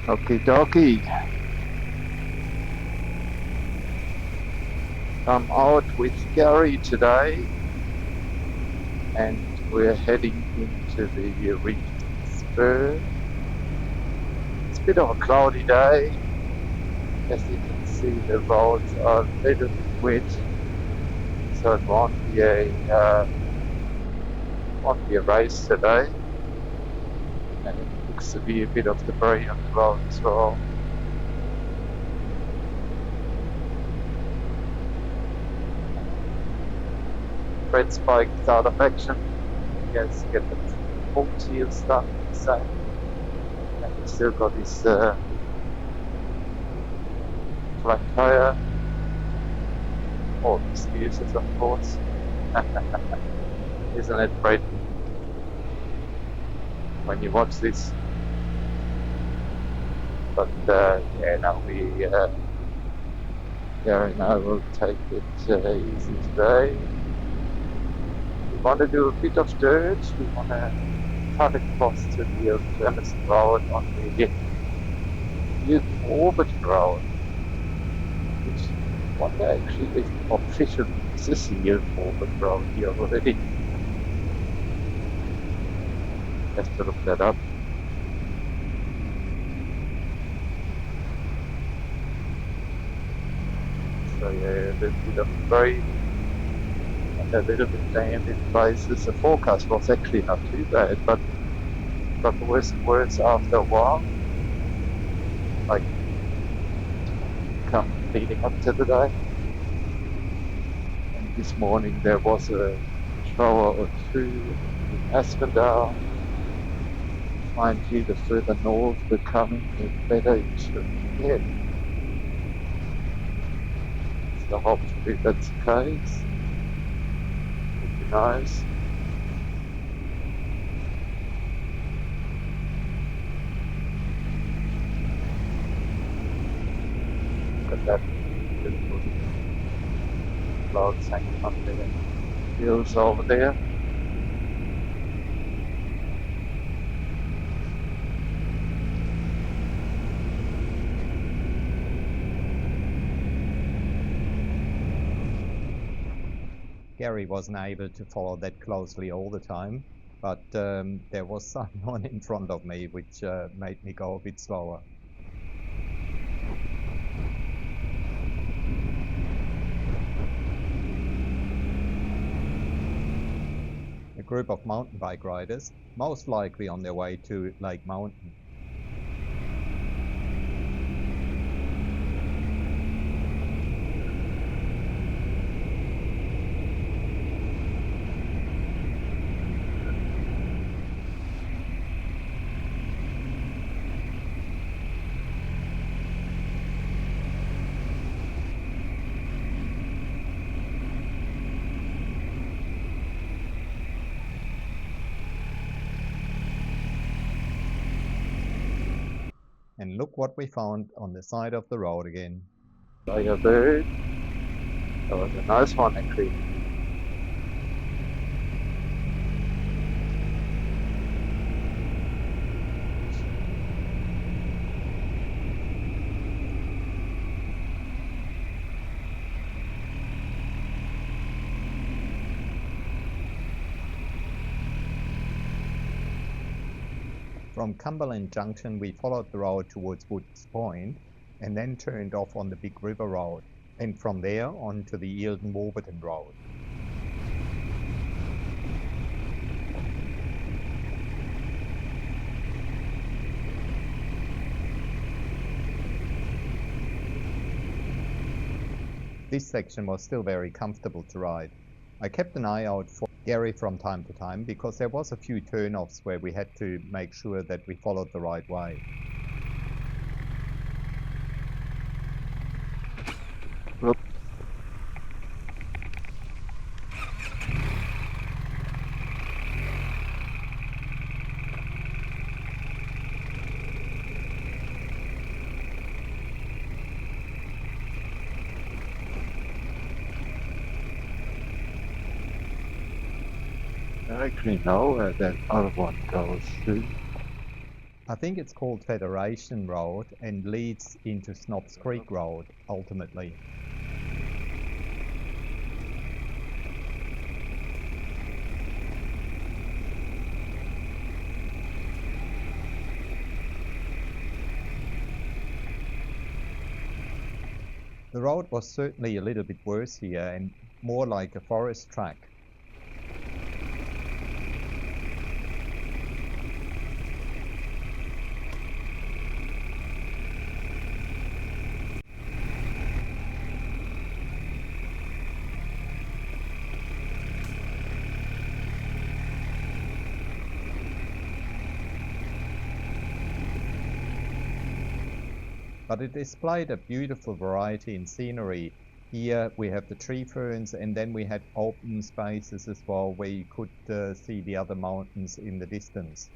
Okie dokie. I'm out with Gary today and we're heading into the Reef Spur. It's a bit of a cloudy day. As you can see, the roads are a little bit wet, so it won't be a race today. And it looks to be a bit of debris on the road as well. Fred's bike is out of action. He has to get the full seal stuff inside. And he's still got his flat tire. All excuses, of course. Isn't it great when you watch this? But yeah, no, Gary and I will take it easy today. We want to do a bit of dirt. We want to cut across to the Emerson Road on the Warburton Road, which one day actually is officially is the Warburton Road here already. Have to look that up. So yeah, a little bit of rain and a little bit damp in places. The forecast was actually not too bad, but got worse and worse after a while. Like come leading up to the day. And this morning there was a shower or two in Aspendale. Mind you, the further north we're coming, the better it should get. So hopefully that's the case. Would be nice. Got that beautiful clouds hanging on the hills over there. Gary wasn't able to follow that closely all the time, but there was someone in front of me which made me go a bit slower. A group of mountain bike riders, most likely on their way to Lake Mountain. And look what we found on the side of the road again. Firebird. That was a nice one actually. From Cumberland Junction, we followed the road towards Woods Point and then turned off on the Big River Road, and from there on to the Eildon Warburton Road. This section was still very comfortable to ride. I kept an eye out for Gary from time to time because there was a few turn-offs where we had to make sure that we followed the right way. Whoop. I actually know where that other one goes to. I think it's called Federation Road and leads into Snobs Creek Road ultimately. The road was certainly a little bit worse here and more like a forest track. But it displayed a beautiful variety in scenery. Here we have the tree ferns, and then we had open spaces as well where you could see the other mountains in the distance.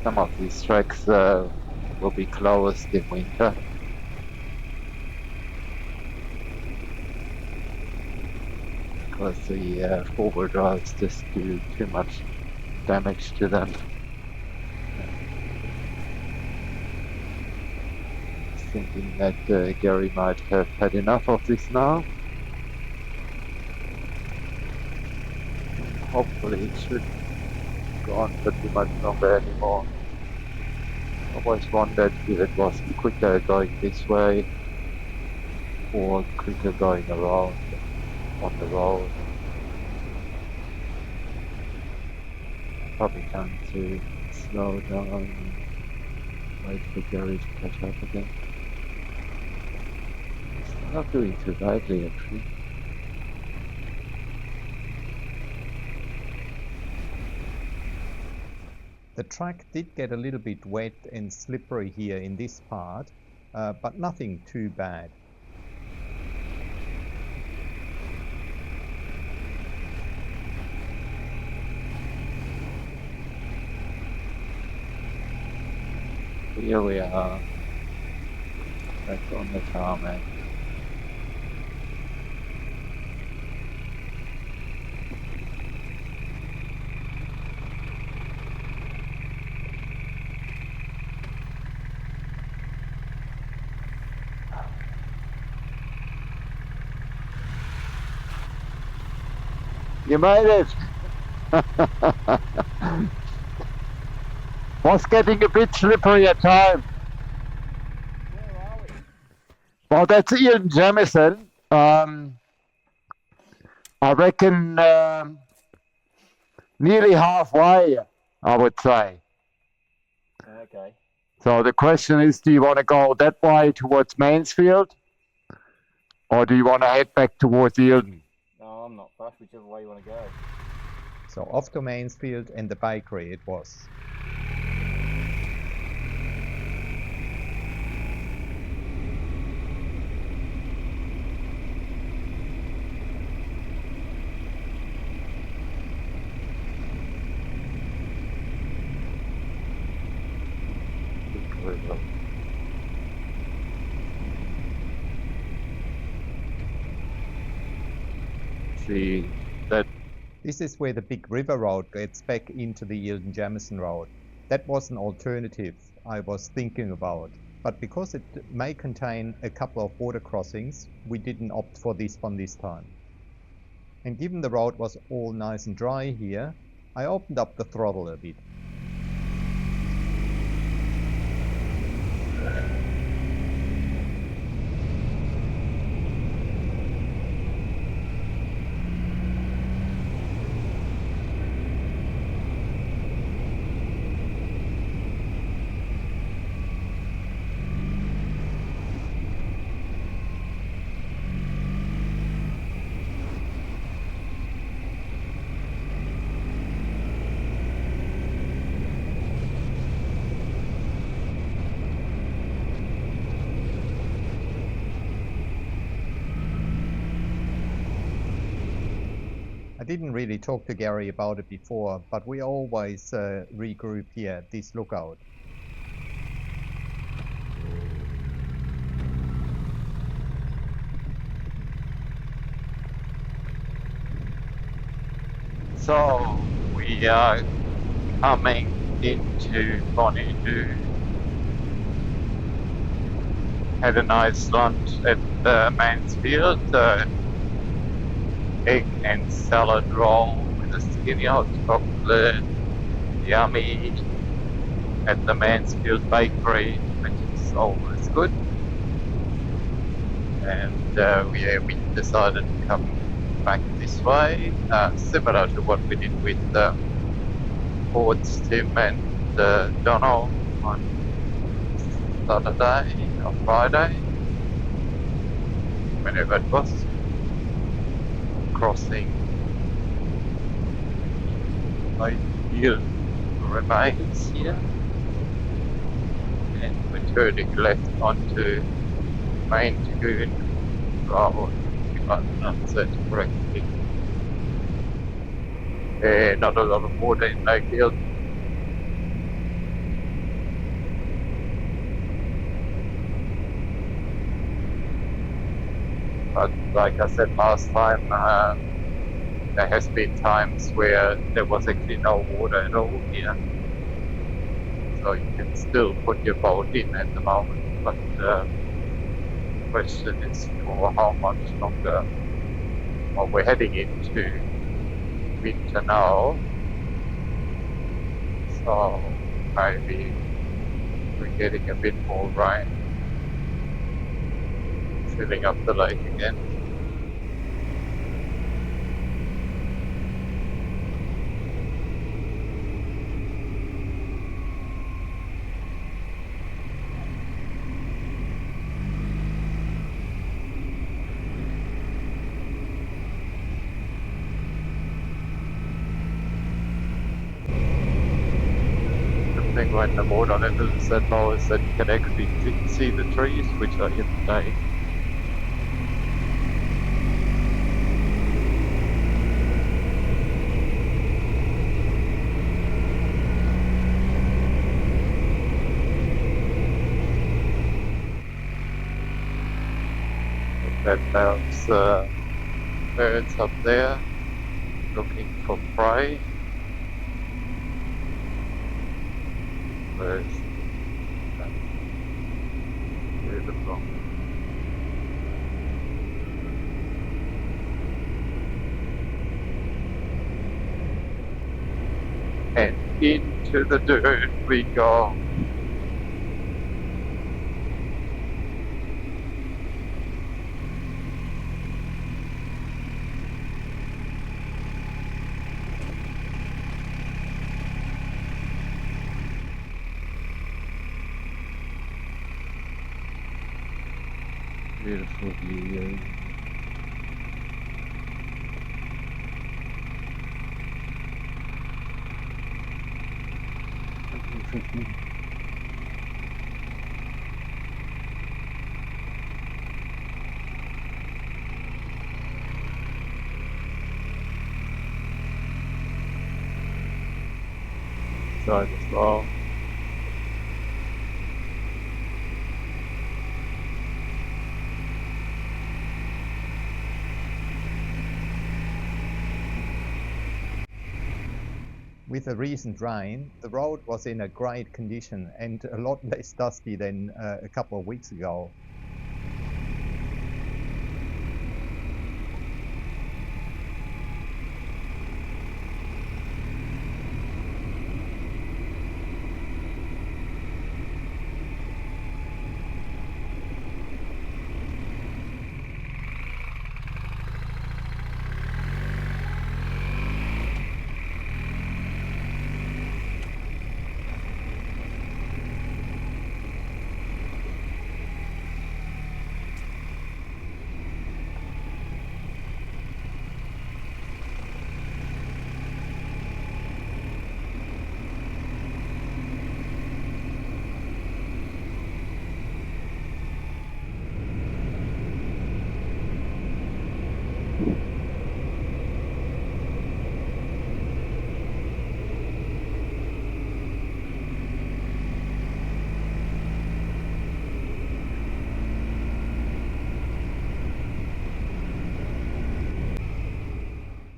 some of these tracks will be closed in winter. Because the four-wheel drives just do too much damage to them. Thinking that Gary might have had enough of this now. Hopefully it should go on for too much longer anymore. I always wondered if it was quicker going this way or quicker going around on the road. Probably time to slow down and wait for Gary to catch up again. It's not doing too badly actually. The track did get a little bit wet and slippery here in this part, but nothing too bad. Here we are, back on the tarmac. You made it! Was getting a bit slippery at times. Where are we? Well, that's Eildon Jamison. I reckon nearly halfway, I would say. Okay. So the question is, do you want to go that way towards Mansfield? Or do you want to head back towards Eildon? No, I'm not fussed, whichever way you want to go. So off to Mansfield and the bakery it was. See that. This is where the big river road gets back into the Eildon Jamison road. That was an alternative I was thinking about, but because it may contain a couple of water crossings, we didn't opt for this one this time. And given the road was all nice and dry here, I opened up the throttle a bit. I didn't really talk to Gary about it before, but we always regroup here at this lookout. So we are coming into Bonnie. Had a nice lunch at Mansfield. Egg and salad roll with a skinny hot chocolate, yummy, at the Mansfield bakery, which is always good. And we decided to come back this way, similar to what we did with Ford's Tim and Donald on Saturday or Friday, whenever it was. Crossing ideal remains here, and we're turning left onto Main Lagoon Road, if I'm not said correctly. Not a lot of water in Lake Eildon. like I said last time, there has been times where there was actually no water at all here. So you can still put your boat in at the moment, but the question is for how much longer. Well, we're heading into winter now, so maybe we're getting a bit more rain, filling up the lake again. When the water level is that low is that you can actually see the trees which are in the lake. Then there's birds up there looking for prey. Where's that? Beautiful. And into the dirt we go. Beautiful view. Side as well. With the recent rain, the road was in a great condition and a lot less dusty than a couple of weeks ago.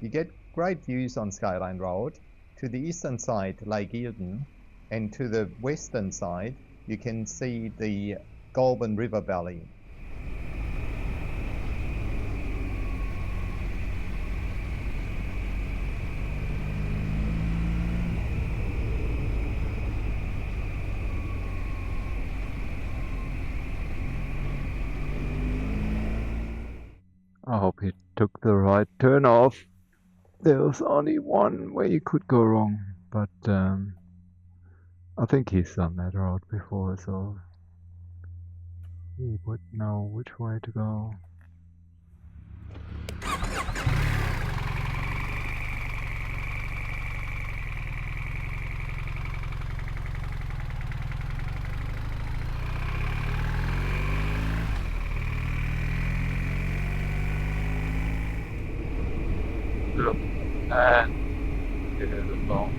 You get great views on Skyline Road. To the eastern side, Lake Eildon, and to the western side, you can see the Goulburn River Valley. I hope he took the right turn off. There was only one where you could go wrong, but I think he's done that road before, so he would know which way to go. Look, and beautiful.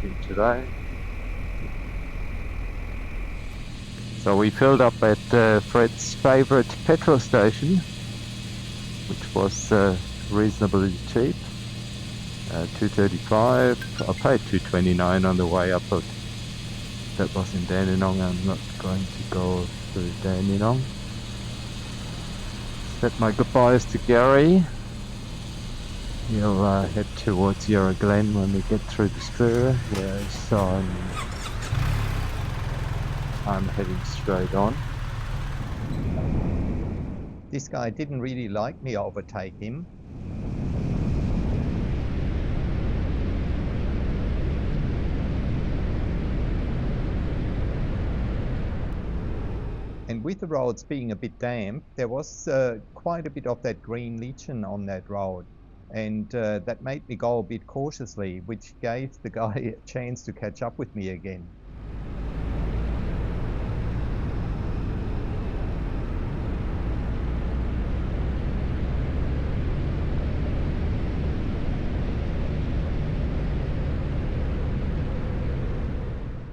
in today. So we filled up at Fred's favourite petrol station, which was reasonably cheap. $2.35. I paid $2.29 on the way up, but that was in Dandenong. I'm not going to go through Dandenong. Said my goodbyes to Gary. He'll head towards Yarra Glen when we get through the spur, whereas I'm heading straight on. This guy didn't really like me overtake him. And with the roads being a bit damp, there was quite a bit of that green lichen on that road. And that made me go a bit cautiously, which gave the guy a chance to catch up with me again.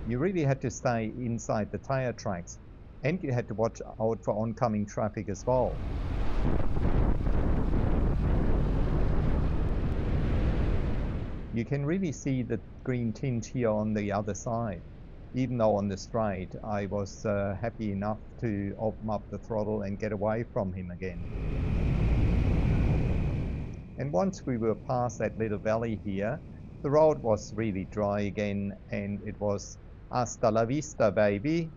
You really had to stay inside the tyre tracks, and you had to watch out for oncoming traffic as well. You can really see the green tint here on the other side. Even though on the straight, I was happy enough to open up the throttle and get away from him again. And once we were past that little valley here, the road was really dry again, and it was hasta la vista, baby.